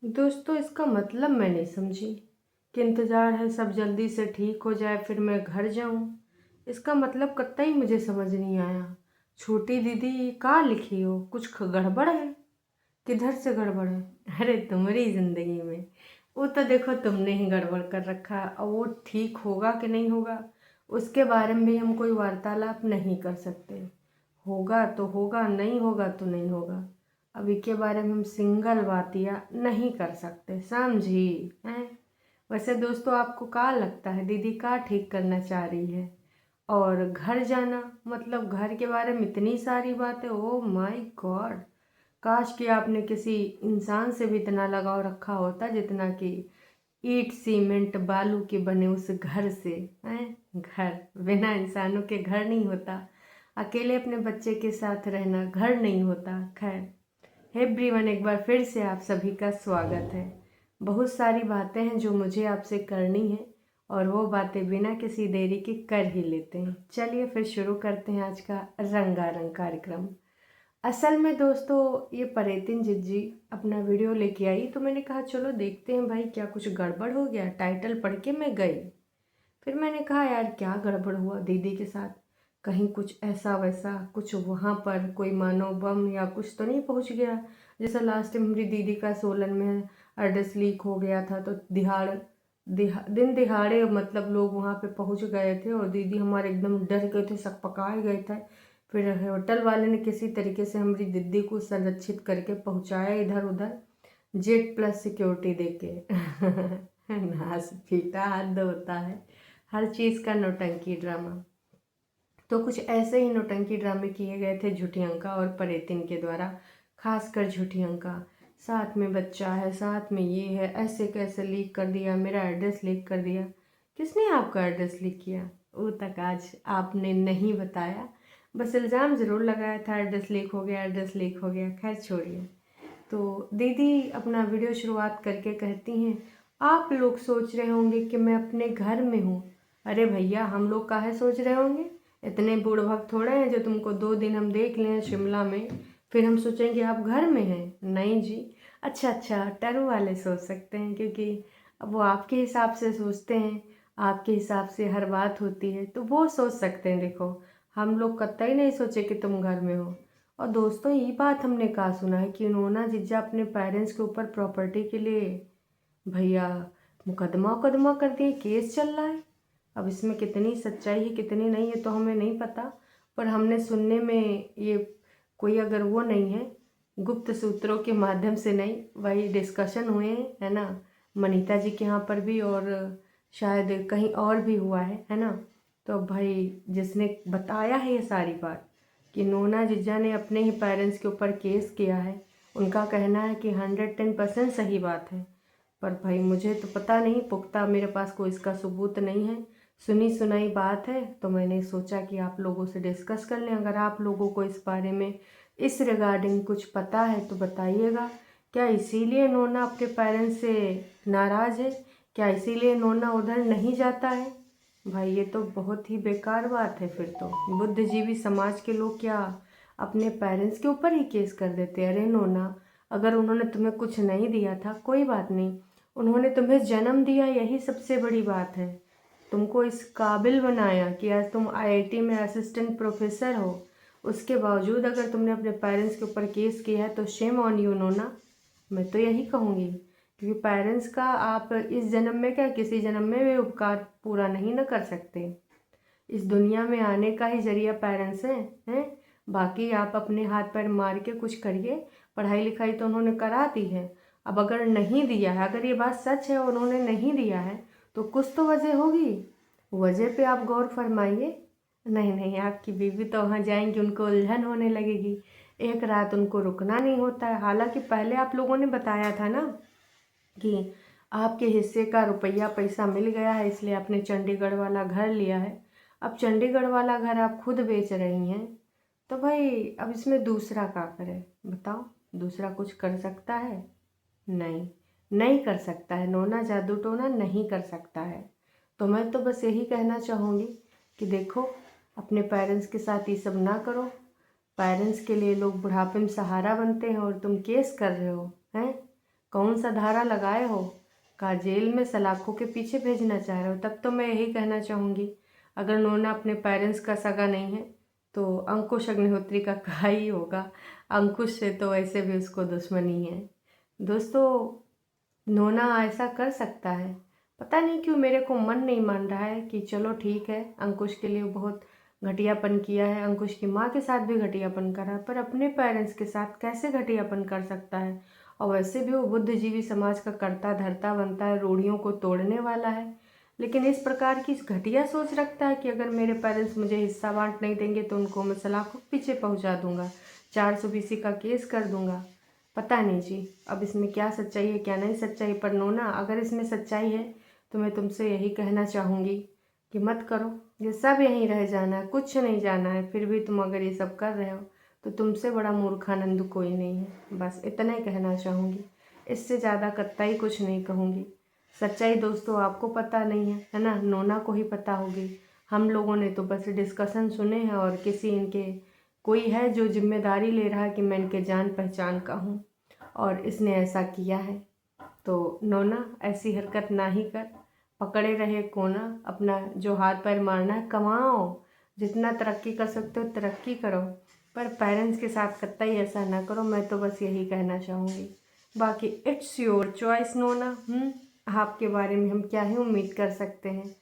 दोस्तों, इसका मतलब मैं नहीं समझी कि इंतज़ार है सब जल्दी से ठीक हो जाए फिर मैं घर जाऊं। इसका मतलब कतई मुझे समझ नहीं आया। छोटी दीदी कहाँ लिखी हो? कुछ गड़बड़ है? किधर से गड़बड़ है? अरे तुम्हारी ज़िंदगी में वो तो देखो तुमने ही गड़बड़ कर रखा है, और वो ठीक होगा कि नहीं होगा उसके बारे में भी हम कोई वार्तालाप नहीं कर सकते। होगा तो होगा, नहीं होगा तो नहीं होगा। अभी के बारे में हम सिंगल बात या नहीं कर सकते, समझी हैं? वैसे दोस्तों, आपको क्या लगता है दीदी क्या ठीक करना चाह रही है? और घर जाना मतलब घर के बारे में इतनी सारी बातें, ओ माय गॉड। काश कि आपने किसी इंसान से भी इतना लगाव रखा होता जितना कि ईंट सीमेंट बालू के बने उस घर से। हैं? घर बिना इंसानों के घर नहीं होता। अकेले अपने बच्चे के साथ रहना घर नहीं होता। खैर एवरीवन, एक बार फिर से आप सभी का स्वागत है। बहुत सारी बातें हैं जो मुझे आपसे करनी है, और वो बातें बिना किसी देरी के कर ही लेते हैं। चलिए फिर शुरू करते हैं आज का रंगारंग कार्यक्रम। असल में दोस्तों, ये परेतिन जिज्जी अपना वीडियो लेके आई तो मैंने कहा चलो देखते हैं भाई क्या कुछ गड़बड़ हो गया। टाइटल पढ़ के मैं गई। फिर मैंने कहा यार क्या गड़बड़ हुआ दीदी के साथ? कहीं कुछ ऐसा वैसा कुछ वहाँ पर कोई मानव बम या कुछ तो नहीं पहुँच गया? जैसा लास्ट टाइम मेरी दीदी का सोलन में एड्रेस लीक हो गया था तो दिन दिहाड़े मतलब लोग वहाँ पे पहुँच गए थे और दीदी हमारे एकदम डर गए थे, सकपकाए गए थे। फिर होटल वाले ने किसी तरीके से हमारी दीदी को संरक्षित करके पहुँचाया इधर उधर, जेट प्लस सिक्योरिटी देके। नास पीटा हद होता है हर चीज़ का नौटंकी ड्रामा। तो कुछ ऐसे ही नौटंकी ड्रामे किए गए थे झूठी अंका और परेतिन के द्वारा। खासकर झूठी अंका, साथ में बच्चा है, साथ में ये है, ऐसे कैसे लीक कर दिया, मेरा एड्रेस लीक कर दिया। किसने आपका एड्रेस लीक किया वो तक आज आपने नहीं बताया। बस इल्ज़ाम ज़रूर लगाया था एड्रेस लीक हो गया, एड्रेस लीक हो गया। खैर छोड़िए। तो दीदी अपना वीडियो शुरुआत करके कहती हैं, आप लोग सोच रहे होंगे कि मैं अपने घर में हूँ। अरे भैया, हम लोग काहे सोच रहे होंगे? इतने बूढ़ थोड़े हैं जो तुमको 2 दिन हम देख लें शिमला में फिर हम सोचेंगे आप घर में हैं। नहीं जी। अच्छा, टरू वाले सोच सकते हैं क्योंकि अब वो आपके हिसाब से सोचते हैं, आपके हिसाब से हर बात होती है तो वो सोच सकते हैं। देखो, हम लोग कतई नहीं सोचे कि तुम घर में हो। और दोस्तों, ये बात हमने कहा सुना है कि नोना जिज्जा अपने पेरेंट्स के ऊपर प्रॉपर्टी के लिए भैया मुकदमा कर दिए, केस चल रहा है। अब इसमें कितनी सच्चाई है कितनी नहीं है तो हमें नहीं पता, पर हमने सुनने में ये कोई अगर वो नहीं है, गुप्त सूत्रों के माध्यम से नहीं, वही डिस्कशन हुए हैं, है ना, मनीता जी के यहाँ पर भी और शायद कहीं और भी हुआ है ना। तो भाई जिसने बताया है ये सारी बात कि नोना जिज्जा ने अपने ही पेरेंट्स के ऊपर केस किया है, उनका कहना है कि 110% सही बात है। पर भाई मुझे तो पता नहीं, पुख्ता मेरे पास कोई इसका सबूत नहीं है, सुनी सुनाई बात है। तो मैंने सोचा कि आप लोगों से डिस्कस कर लें। अगर आप लोगों को इस बारे में इस रिगार्डिंग कुछ पता है तो बताइएगा। क्या इसीलिए नोना अपने पेरेंट्स से नाराज़ है? क्या इसीलिए नोना उधर नहीं जाता है? भाई ये तो बहुत ही बेकार बात है। फिर तो बुद्धिजीवी समाज के लोग क्या अपने पेरेंट्स के ऊपर ही केस कर देते? अरे नोना, अगर उन्होंने तुम्हें कुछ नहीं दिया था कोई बात नहीं, उन्होंने तुम्हें जन्म दिया, यही सबसे बड़ी बात है। तुमको इस काबिल बनाया कि आज तुम आईआईटी में असिस्टेंट प्रोफेसर हो। उसके बावजूद अगर तुमने अपने पेरेंट्स के ऊपर केस किया है तो शेम ऑन यू नोना। मैं तो यही कहूँगी, क्योंकि पेरेंट्स का आप इस जन्म में क्या किसी जन्म में भी उपकार पूरा नहीं न कर सकते। इस दुनिया में आने का ही जरिया पेरेंट्स हैं। बाकी आप अपने हाथ पैर मार के कुछ करिए, पढ़ाई लिखाई तो उन्होंने करा दी है। अब अगर नहीं दिया है, अगर ये बात सच है और उन्होंने नहीं दिया है तो कुछ तो वजह होगी। वजह पे आप गौर फरमाइए। नहीं, आपकी बीवी तो वहाँ जाएंगी, उनको उलझन होने लगेगी, एक रात उनको रुकना नहीं होता है। हालांकि पहले आप लोगों ने बताया था ना कि आपके हिस्से का रुपया पैसा मिल गया है इसलिए आपने चंडीगढ़ वाला घर लिया है। अब चंडीगढ़ वाला घर आप खुद बेच रही हैं तो भाई अब इसमें दूसरा क्या करे बताओ? दूसरा कुछ कर सकता है? नहीं, नहीं कर सकता है। नोना जादू टोना नहीं कर सकता है। तो मैं तो बस यही कहना चाहूँगी कि देखो, अपने पेरेंट्स के साथ ये सब ना करो। पेरेंट्स के लिए लोग बुढ़ापे में सहारा बनते हैं और तुम केस कर रहे हो हैं। कौन सा धारा लगाए हो? कहा जेल में सलाखों के पीछे भेजना चाह रहे हो? तब तो मैं यही कहना चाहूँगी, अगर नोना अपने पेरेंट्स का सगा नहीं है तो अंकुश अग्निहोत्री का कहा ही होगा। अंकुश से तो वैसे भी उसको दुश्मनी है। दोस्तों, नोना ऐसा कर सकता है? पता नहीं क्यों मेरे को मन नहीं मान रहा है कि चलो ठीक है, अंकुश के लिए बहुत घटियापन किया है, अंकुश की माँ के साथ भी घटियापन करा, पर अपने पेरेंट्स के साथ कैसे घटियापन कर सकता है? और वैसे भी वो बुद्धिजीवी समाज का करता धरता बनता है, रूढ़ियों को तोड़ने वाला है, लेकिन इस प्रकार की घटिया सोच रखता है कि अगर मेरे पेरेंट्स मुझे हिस्सा बांट नहीं देंगे तो उनको मैं सलाखों के पीछे पहुंचा दूंगा, 420 का केस कर दूंगा। पता नहीं जी, अब इसमें क्या सच्चाई है क्या नहीं सच्चाई, पर नोना अगर इसमें सच्चाई है तो मैं तुमसे यही कहना चाहूँगी कि मत करो, ये सब यहीं रह जाना है, कुछ नहीं जाना है। फिर भी तुम अगर ये सब कर रहे हो तो तुमसे बड़ा मूर्खानंद कोई नहीं है। बस इतना ही कहना चाहूँगी, इससे ज़्यादा कतई कुछ नहीं कहूँगी। सच्चाई दोस्तों आपको पता नहीं है ना, नोना को ही पता होगी। हम लोगों ने तो बस डिस्कशन सुने हैं, और किसी इनके कोई है जो जिम्मेदारी ले रहा है कि मैं इनके जान पहचान का हूँ और इसने ऐसा किया है। तो नोना ऐसी हरकत ना ही कर, पकड़े रहे कोना, अपना जो हाथ पैर मारना है कमाओ, जितना तरक्की कर सकते हो तरक्की करो, पर पेरेंट्स के साथ कतई ऐसा ना करो। मैं तो बस यही कहना चाहूँगी। बाकी इट्स योर चॉइस नोना। आपके बारे में हम क्या ही उम्मीद कर सकते हैं।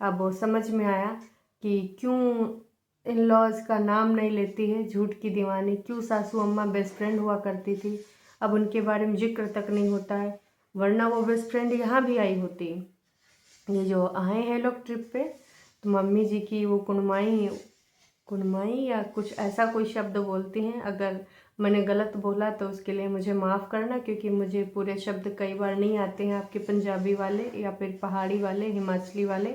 अब वो समझ में आया कि क्यों इन लॉज का नाम नहीं लेती है झूठ की दीवानी, क्यों सासू अम्मा बेस्ट फ्रेंड हुआ करती थी, अब उनके बारे में जिक्र तक नहीं होता है, वरना वो बेस्ट फ्रेंड यहाँ भी आई होती। ये जो आए हैं लोग ट्रिप पे, तो मम्मी जी की वो कुनमाई कुनमाई या कुछ ऐसा कोई शब्द बोलती हैं। अगर मैंने गलत बोला तो उसके लिए मुझे माफ़ करना, क्योंकि मुझे पूरे शब्द कई बार नहीं आते हैं। आपके पंजाबी वाले या फिर पहाड़ी वाले, हिमाचली वाले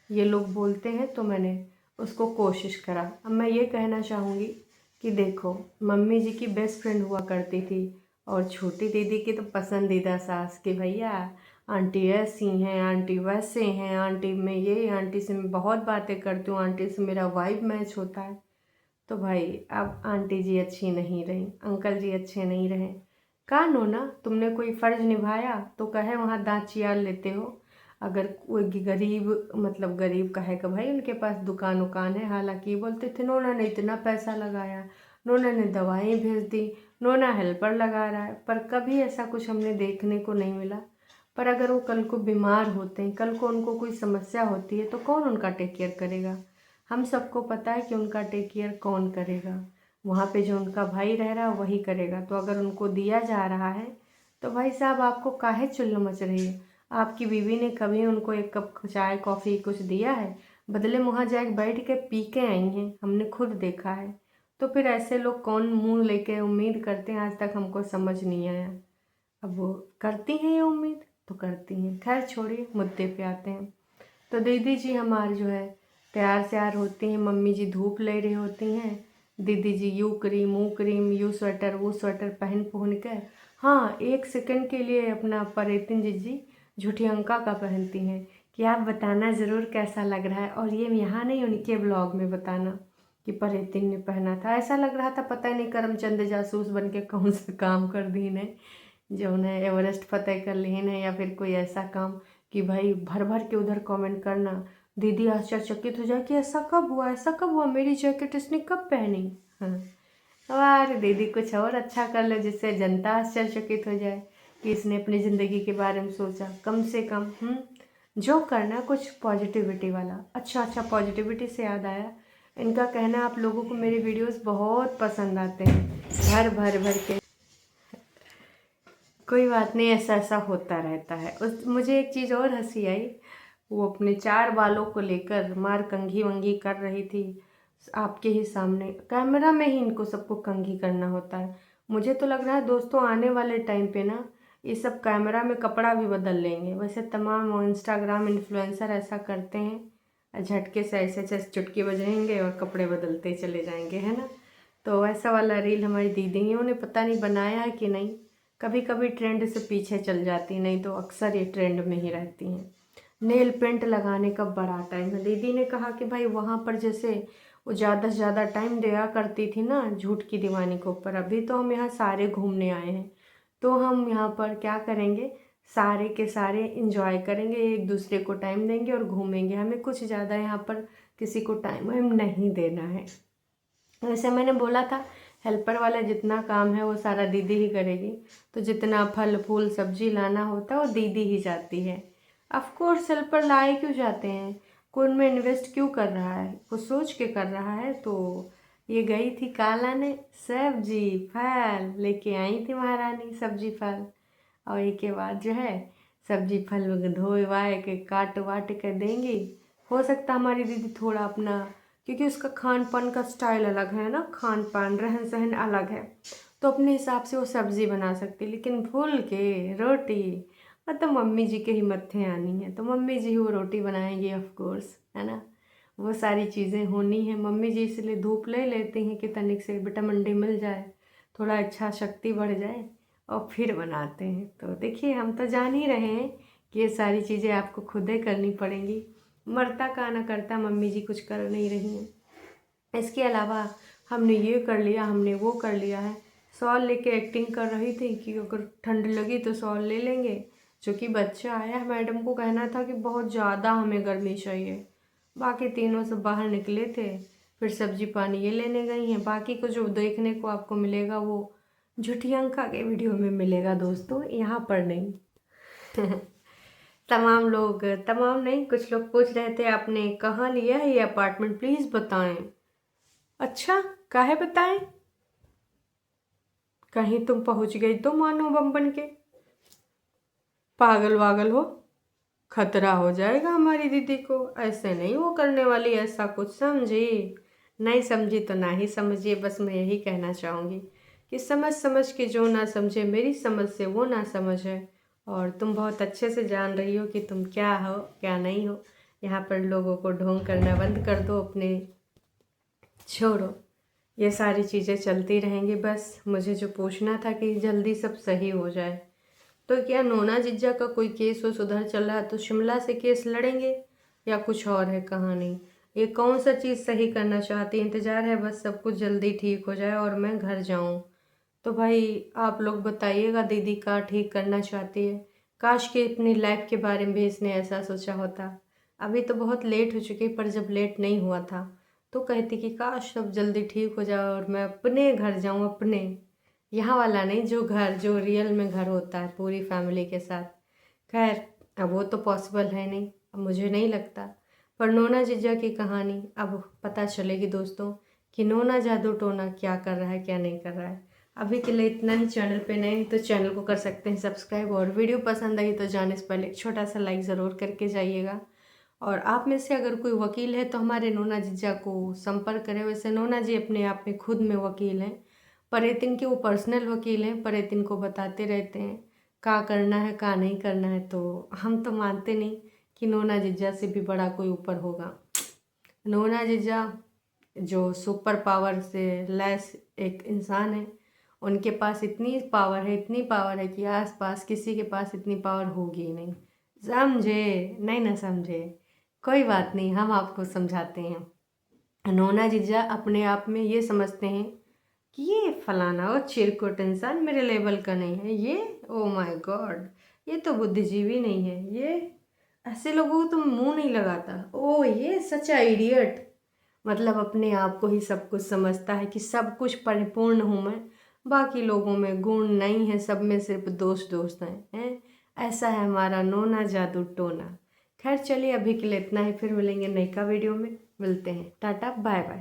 ये लोग बोलते हैं, तो मैंने उसको कोशिश करा। अब मैं ये कहना चाहूँगी कि देखो, मम्मी जी की बेस्ट फ्रेंड हुआ करती थी और छोटी दीदी की तो पसंदीदा सास कि भैया आंटी ऐसी हैं, आंटी वैसे हैं, आंटी में ये, आंटी से मैं बहुत बातें करती हूँ, आंटी से मेरा वाइब मैच होता है। तो भाई अब आंटी जी अच्छी नहीं रही, अंकल जी अच्छे नहीं रहे। कहा नोना तुमने कोई फ़र्ज निभाया तो कहे वहाँ दाँत चियार लेते हो। अगर कोई गरीब, मतलब गरीब कहे कि भाई उनके पास दुकान उकान है, हालांकि बोलते थे नोना ने इतना पैसा लगाया, नोना ने दवाएं भेज दी, नोना हेल्पर लगा रहा है, पर कभी ऐसा कुछ हमने देखने को नहीं मिला। पर अगर वो कल को बीमार होते हैं, कल को उनको कोई समस्या होती है, तो कौन उनका टेक केयर करेगा? हम सबको पता है कि उनका टेक केयर कौन करेगा, वहाँ पे जो उनका भाई रह रहा है वही करेगा। तो अगर उनको दिया जा रहा है तो भाई साहब आपको काहे चुल्ल मच रही है? आपकी बीवी ने कभी उनको एक कप चाय कॉफ़ी कुछ दिया है? बदले में वहाँ जाके बैठ के पी के आई हैं, हमने खुद देखा है। तो फिर ऐसे लोग कौन मुंह लेके उम्मीद करते हैं, आज तक हमको समझ नहीं आया। अब वो करती हैं ये उम्मीद तो करती हैं। खैर छोड़िए, मुद्दे पे आते हैं। तो दीदी जी हमारी जो है तैयार श्यार होती हैं, मम्मी जी धूप ले रही होती हैं, दीदी जी यू क्रीम वो क्रीम, यू स्वेटर वो स्वेटर पहन कर, हाँ 1 सेकंड के लिए अपना परितिन जी झूठी अंका का पहनती हैं कि आप बताना ज़रूर कैसा लग रहा है। और ये यहाँ नहीं, उनके ब्लॉग में बताना कि परितिन ने पहना था, ऐसा लग रहा था पता नहीं करमचंद जासूस बन के कौन सा काम कर दी ने, जो उन्हें एवरेस्ट फतेह कर ली है, या फिर कोई ऐसा काम कि भाई भर भर के उधर कमेंट करना, दीदी आश्चर्यचकित हो जाए कि ऐसा कब हुआ, ऐसा कब हुआ, मेरी जैकेट इसने कब पहनी। हाँ, अरे दीदी कुछ और अच्छा कर लो जिससे जनता आश्चर्यचकित हो जाए कि इसने अपनी ज़िंदगी के बारे में सोचा। कम से कम जो करना कुछ पॉजिटिविटी वाला। अच्छा, पॉजिटिविटी से याद आया, इनका कहना आप लोगों को मेरे वीडियोस बहुत पसंद आते हैं, भर भर के। कोई बात नहीं, ऐसा ऐसा होता रहता है। उस मुझे एक चीज़ और हंसी आई, वो अपने 4 बालों को लेकर मार कंघी वंघी कर रही थी आपके ही सामने, कैमरा में ही इनको सबको कंघी करना होता है। मुझे तो लग रहा है दोस्तों आने वाले टाइम पे ना ये सब कैमरा में कपड़ा भी बदल लेंगे। वैसे तमाम इंस्टाग्राम इन्फ्लुएंसर ऐसा करते हैं, झटके से ऐसे ऐसे चुटकी बजाएंगे और कपड़े बदलते चले जाएंगे, है ना। तो वैसा वाला रील हमारी दीदियों ने पता नहीं बनाया है कि नहीं, कभी कभी ट्रेंड से पीछे चल जाती, नहीं तो अक्सर ये ट्रेंड में ही रहती हैं। नेल पेंट लगाने का बड़ा टाइम है। दीदी ने कहा कि भाई वहाँ पर जैसे वो ज़्यादा से ज़्यादा टाइम दिया करती थी ना झूठ की दीवानी के ऊपर, अभी तो हम यहाँ सारे घूमने आए हैं, तो हम यहाँ पर क्या करेंगे, सारे के सारे इंजॉय करेंगे, एक दूसरे को टाइम देंगे और घूमेंगे। हमें कुछ ज़्यादा यहाँ पर किसी को टाइम वाइम नहीं देना है। वैसे मैंने बोला था हेल्पर वाला जितना काम है वो सारा दीदी ही करेगी, तो जितना फल फूल सब्जी लाना होता है वो दीदी ही जाती है। ऑफ कोर्स हेल्पर लाए क्यों जाते हैं, कोई उनमें इन्वेस्ट क्यों कर रहा है, वो सोच के कर रहा है। तो ये गई थी काला ने सब्जी फल लेके आई थी महारानी, सब्जी फल, और एक के बाद जो है सब्जी फल धोए वाए के काट वाट के देंगी। हो सकता हमारी दीदी थोड़ा अपना, क्योंकि उसका खान पान का स्टाइल अलग है ना, खान पान रहन सहन अलग है, तो अपने हिसाब से वो सब्ज़ी बना सकती है। लेकिन फूल के रोटी तो मम्मी जी के ही मत्थे आनी है, तो मम्मी जी वो रोटी बनाएंगी ऑफ कोर्स, है ना। वो सारी चीज़ें होनी है। मम्मी जी इसलिए धूप ले लेती हैं कि तनिक से विटामिन डी मिल जाए, थोड़ा अच्छा शक्ति बढ़ जाए, और फिर बनाते हैं। तो देखिए हम तो जान ही रहे हैं कि ये सारी चीज़ें आपको खुद ही करनी पड़ेंगी, मरता का ना करता मम्मी जी कुछ कर नहीं रही हैं। इसके अलावा हमने ये कर लिया, हमने वो कर लिया है। शॉल लेके एक्टिंग कर रही थी कि अगर ठंड लगी तो शॉल ले लेंगे, जो कि बच्चा आया, मैडम को कहना था कि बहुत ज़्यादा हमें गर्मी चाहिए। बाकी तीनों सब बाहर निकले थे, फिर सब्जी पानी ये लेने गई हैं। बाकी को जो देखने को आपको मिलेगा वो झूठी अंका के वीडियो में मिलेगा दोस्तों, यहाँ पर नहीं। तमाम लोग, तमाम नहीं, कुछ लोग पूछ रहे थे आपने कहाँ लिया है ये अपार्टमेंट, प्लीज़ बताएं। अच्छा काहे बताएं, कहीं तुम पहुंच गई तो मानो बम बन के, पागल वागल हो, खतरा हो जाएगा हमारी दीदी को। ऐसे नहीं वो करने वाली ऐसा कुछ, समझी? नहीं समझी तो ना ही समझिए, बस मैं यही कहना चाहूँगी कि समझ समझ के जो ना समझे, मेरी समझ से वो ना समझे। और तुम बहुत अच्छे से जान रही हो कि तुम क्या हो क्या नहीं हो। यहाँ पर लोगों को ढोंग करना बंद कर दो अपने, छोड़ो, ये सारी चीज़ें चलती रहेंगी। बस मुझे जो पूछना था कि जल्दी सब सही हो जाए, तो क्या नोना जिज्जा का कोई केस हो सुधर चल रहा है तो शिमला से केस लड़ेंगे, या कुछ और है कहानी? ये कौन सा चीज़ सही करना चाहती है? इंतज़ार है बस सब कुछ जल्दी ठीक हो जाए और मैं घर जाऊं। तो भाई आप लोग बताइएगा दीदी का ठीक करना चाहती है। काश कि अपनी लाइफ के बारे में भी इसने ऐसा सोचा होता। अभी तो बहुत लेट हो चुकी, पर जब लेट नहीं हुआ था तो कहती कि काश सब जल्दी ठीक हो जाए और मैं अपने घर जाऊं, अपने यहाँ वाला नहीं, जो घर जो रियल में घर होता है पूरी फैमिली के साथ। खैर अब वो तो पॉसिबल है नहीं, अब मुझे नहीं लगता। पर नोना जिज्जा की कहानी अब पता चलेगी दोस्तों कि नोना जादू टोना क्या कर रहा है क्या नहीं कर रहा है। अभी के लिए इतना ही। चैनल पे नए हैं तो चैनल को कर सकते हैं सब्सक्राइब, और वीडियो पसंद आई तो जाने से पहले एक छोटा सा लाइक ज़रूर करके जाइएगा। और आप में से अगर कोई वकील है तो हमारे नोना जिज्जा को संपर्क करें। वैसे नोना जी अपने आप में खुद में वकील हैं, परेतिन के वो पर्सनल वकील हैं, परेतिन को बताते रहते हैं का करना है का नहीं करना है। तो हम तो मानते नहीं कि नोना जिज्जा से भी बड़ा कोई ऊपर होगा। नोना जिज्जा जो सुपर पावर से लैस एक इंसान है, उनके पास इतनी पावर है, इतनी पावर है कि आसपास किसी के पास इतनी पावर होगी ही नहीं। समझे? नहीं ना समझे, कोई बात नहीं, हम आपको समझाते हैं। नोना जिज्जा अपने आप में ये समझते हैं कि ये फलाना और चिरकुट इंसान मेरे लेवल का नहीं है, ये ओ माय गॉड ये तो बुद्धिजीवी नहीं है, ये ऐसे लोगों को तो मुंह नहीं लगाता, ओ ये सच आइडियट। मतलब अपने आप को ही सब कुछ समझता है कि सब कुछ परिपूर्ण हूँ मैं, बाकी लोगों में गुण नहीं है, सब में सिर्फ दोष दोस्त हैं। ऐसा है हमारा नोना जादू टोना। खैर चलिए अभी के लिए इतना ही, फिर मिलेंगे नई का वीडियो में, मिलते हैं, टाटा बाय बाय।